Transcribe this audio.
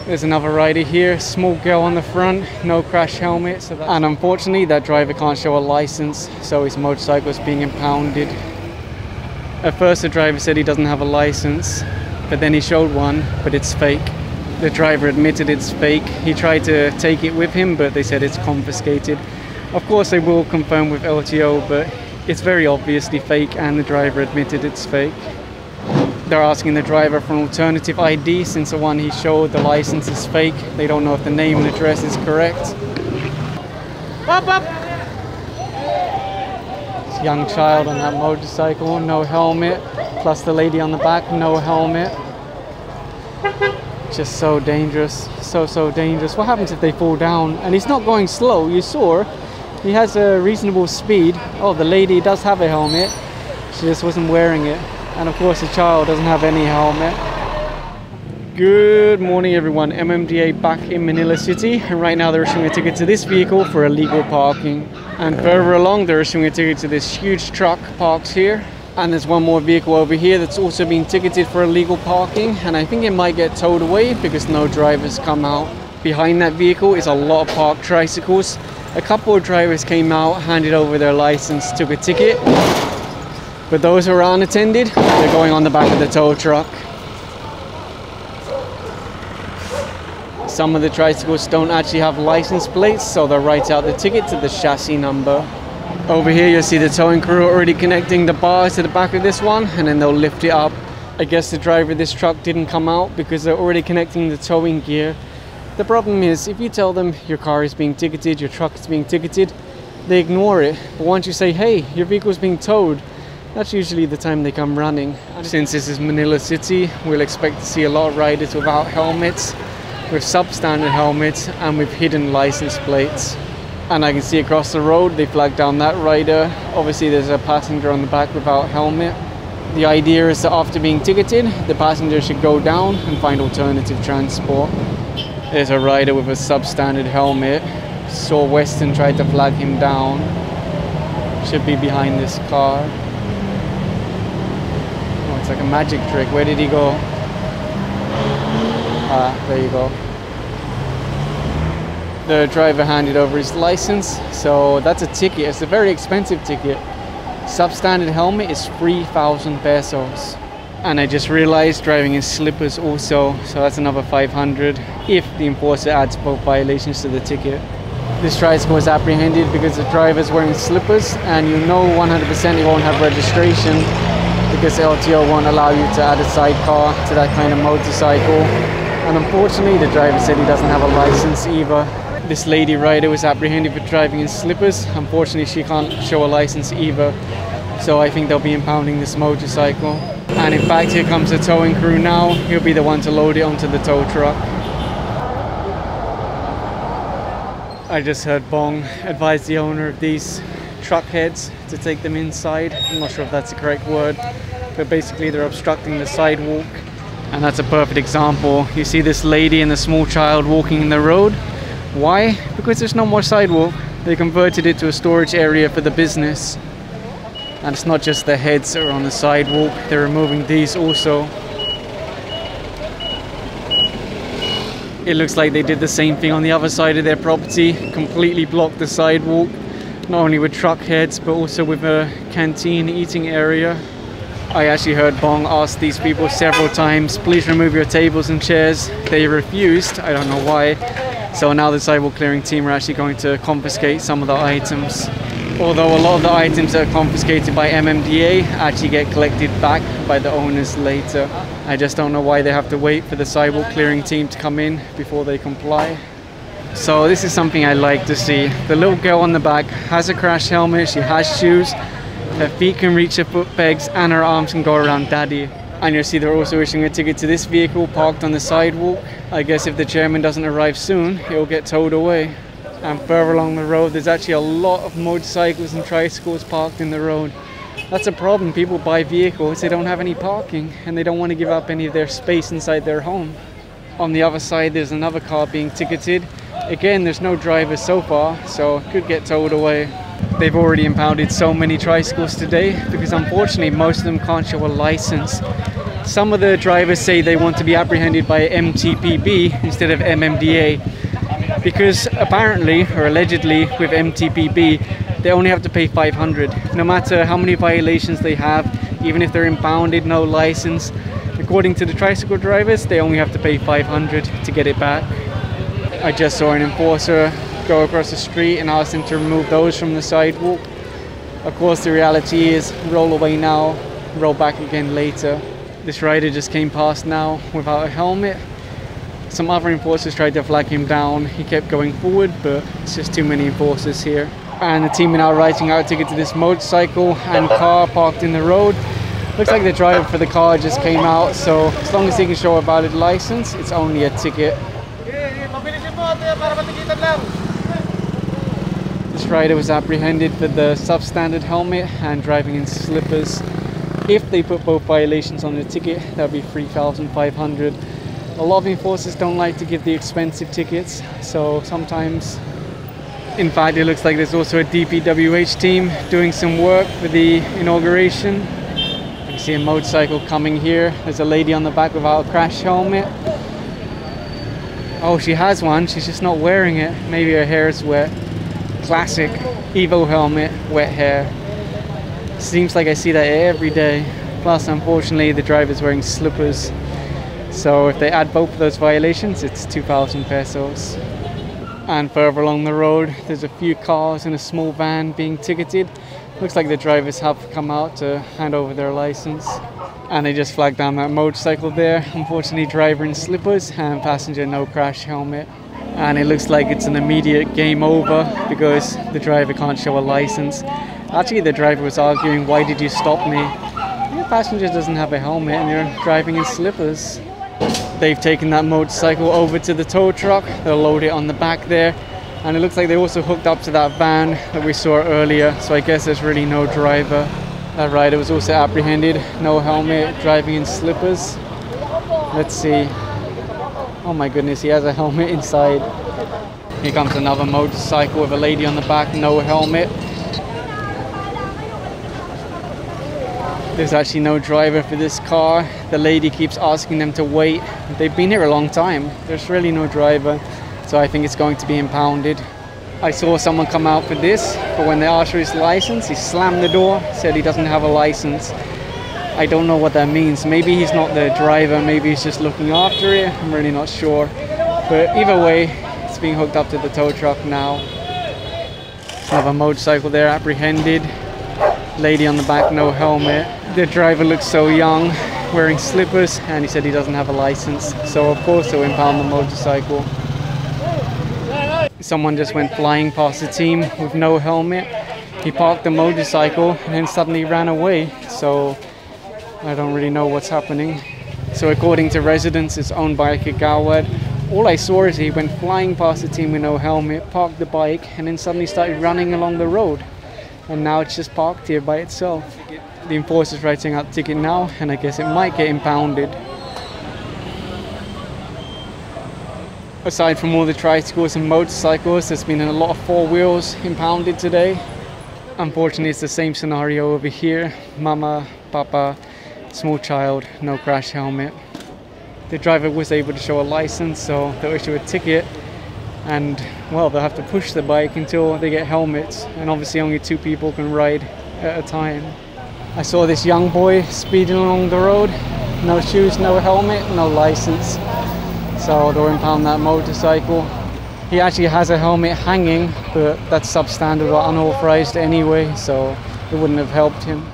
There's another rider here, small girl on the front, no crash helmet. And unfortunately that driver can't show a license, so his motorcycle is being impounded. At first the driver said he doesn't have a license, but then he showed one, but it's fake. The driver admitted it's fake. He tried to take it with him, but they said it's confiscated. Of course they will confirm with LTO, but it's very obviously fake, and the driver admitted it's fake. They're asking the driver for an alternative ID since the one he showed, the license, is fake. They don't know if the name and address is correct. Up, up! This young child on that motorcycle, no helmet. Plus the lady on the back, no helmet. Just so dangerous, so dangerous. What happens if they fall down? And he's not going slow, you saw. He has a reasonable speed. Oh, the lady does have a helmet. She just wasn't wearing it. And of course the child doesn't have any helmet. Good morning everyone, MMDA back in Manila City. And right now they're issuing a ticket to this vehicle for illegal parking. And further along they're issuing a ticket to this huge truck parked here. And there's one more vehicle over here that's also been ticketed for illegal parking. And I think it might get towed away because no drivers come out. Behind that vehicle is a lot of parked tricycles. A couple of drivers came out, handed over their license, took a ticket. But those who are unattended, they're going on the back of the tow truck. Some of the tricycles don't actually have license plates, so they'll write out the ticket to the chassis number. Over here you'll see the towing crew already connecting the bars to the back of this one, and then they'll lift it up. I guess the driver of this truck didn't come out because they're already connecting the towing gear. The problem is, if you tell them your car is being ticketed, your truck is being ticketed, they ignore it. But once you say, hey, your vehicle is being towed, that's usually the time they come running. Since this is Manila City, we'll expect to see a lot of riders without helmets, with substandard helmets, and with hidden license plates. And I can see across the road, they flagged down that rider. Obviously there's a passenger on the back without helmet. The idea is that after being ticketed, the passenger should go down and find alternative transport. There's a rider with a substandard helmet. Saw Western tried to flag him down. Should be behind this car. Oh, it's like a magic trick. Where did he go? Ah, there you go. The driver handed over his license, so that's a ticket. It's a very expensive ticket. Substandard helmet is 3,000 pesos. And I just realized driving in slippers also, so that's another 500 if the enforcer adds both violations to the ticket. This tricycle was apprehended because the driver's wearing slippers, and you know 100% he won't have registration because LTO won't allow you to add a sidecar to that kind of motorcycle. And unfortunately the driver said he doesn't have a license either. This lady rider was apprehended for driving in slippers. Unfortunately she can't show a license either, so I think they'll be impounding this motorcycle. And in fact here comes the towing crew now. He'll be the one to load it onto the tow truck. I just heard Bong advise the owner of these truck heads to take them inside. I'm not sure if that's the correct word, but basically they're obstructing the sidewalk. And that's a perfect example. You see this lady and the small child walking in the road. Why? Because there's no more sidewalk. They converted it to a storage area for the business. And it's not just the heads that are on the sidewalk, they're removing these also. It looks like they did the same thing on the other side of their property, completely blocked the sidewalk, not only with truck heads but also with a canteen eating area. I actually heard Bong ask these people several times, please remove your tables and chairs. They refused, I don't know why. So now the sidewalk clearing team are actually going to confiscate some of the items. Although a lot of the items that are confiscated by MMDA actually get collected back by the owners later. I just don't know why they have to wait for the sidewalk clearing team to come in before they comply. So this is something I like to see. The little girl on the back has a crash helmet, she has shoes, her feet can reach her foot pegs, and her arms can go around daddy. And you'll see they're also issuing a ticket to this vehicle parked on the sidewalk. I guess if the chairman doesn't arrive soon, it will get towed away. And further along the road, there's actually a lot of motorcycles and tricycles parked in the road. That's a problem. People buy vehicles, they don't have any parking, and they don't want to give up any of their space inside their home. On the other side, there's another car being ticketed. Again, there's no driver so far, so it could get towed away. They've already impounded so many tricycles today because unfortunately most of them can't show a license. Some of the drivers say they want to be apprehended by MTPB instead of MMDA, because apparently or allegedly with MTPB they only have to pay 500 no matter how many violations they have, even if they're impounded, no license. According to the tricycle drivers, they only have to pay 500 to get it back. I just saw an enforcer go across the street and ask them to remove those from the sidewalk. Of course, the reality is roll away now, roll back again later. This rider just came past now without a helmet. Some other enforcers tried to flag him down. He kept going forward, but it's just too many enforcers here. And the team are now writing out a ticket to this motorcycle and car parked in the road. Looks like the driver for the car just came out, so as long as he can show a valid license, it's only a ticket. This rider was apprehended for the substandard helmet and driving in slippers. If they put both violations on the ticket, that would be 3,500. A lot of enforcers don't like to give the expensive tickets, so sometimes, in fact, it looks like there's also a DPWH team doing some work for the inauguration. You see a motorcycle coming here. There's a lady on the back without a crash helmet. Oh, she has one, she's just not wearing it. Maybe her hair is wet. Classic Evo helmet, wet hair. Seems like I see that every day. Plus, unfortunately, the driver's wearing slippers. So if they add both of those violations, it's 2,000 pesos. And further along the road, there's a few cars and a small van being ticketed. Looks like the drivers have come out to hand over their license. And they just flagged down that motorcycle there. Unfortunately, driver in slippers and passenger no crash helmet. And it looks like it's an immediate game over because the driver can't show a license. Actually, the driver was arguing, why did you stop me? Your passenger doesn't have a helmet and you're driving in slippers. They've taken that motorcycle over to the tow truck. They'll load it on the back there. And it looks like they also hooked up to that van that we saw earlier. So I guess there's really no driver. That rider was also apprehended. No helmet, driving in slippers. Let's see. Oh my goodness, he has a helmet inside. Here comes another motorcycle with a lady on the back, no helmet. There's actually no driver for this car. The lady keeps asking them to wait. They've been here a long time. There's really no driver. So I think it's going to be impounded. I saw someone come out for this, but when they asked for his license, he slammed the door, said he doesn't have a license. I don't know what that means. Maybe he's not the driver, maybe he's just looking after it. I'm really not sure. But either way, it's being hooked up to the tow truck now. Another motorcycle there apprehended. Lady on the back, no helmet. The driver looks so young, wearing slippers, and he said he doesn't have a license. So of course they'll impound the motorcycle. Someone just went flying past the team with no helmet. He parked the motorcycle and then suddenly ran away. So I don't really know what's happening. So according to residents, it's owned by Kagawad. All I saw is he went flying past the team with no helmet, parked the bike, and then suddenly started running along the road. And now it's just parked here by itself. The enforcer's writing out the ticket now, and I guess it might get impounded. Aside from all the tricycles and motorcycles, there's been a lot of four wheels impounded today. Unfortunately, it's the same scenario over here. Mama, Papa, small child, no crash helmet. The driver was able to show a license, so they'll issue a ticket. And, well, they'll have to push the bike until they get helmets. And obviously only two people can ride at a time. I saw this young boy speeding along the road. No shoes, no helmet, no license. So they'll impound that motorcycle. He actually has a helmet hanging, but that's substandard or unauthorized anyway, so it wouldn't have helped him.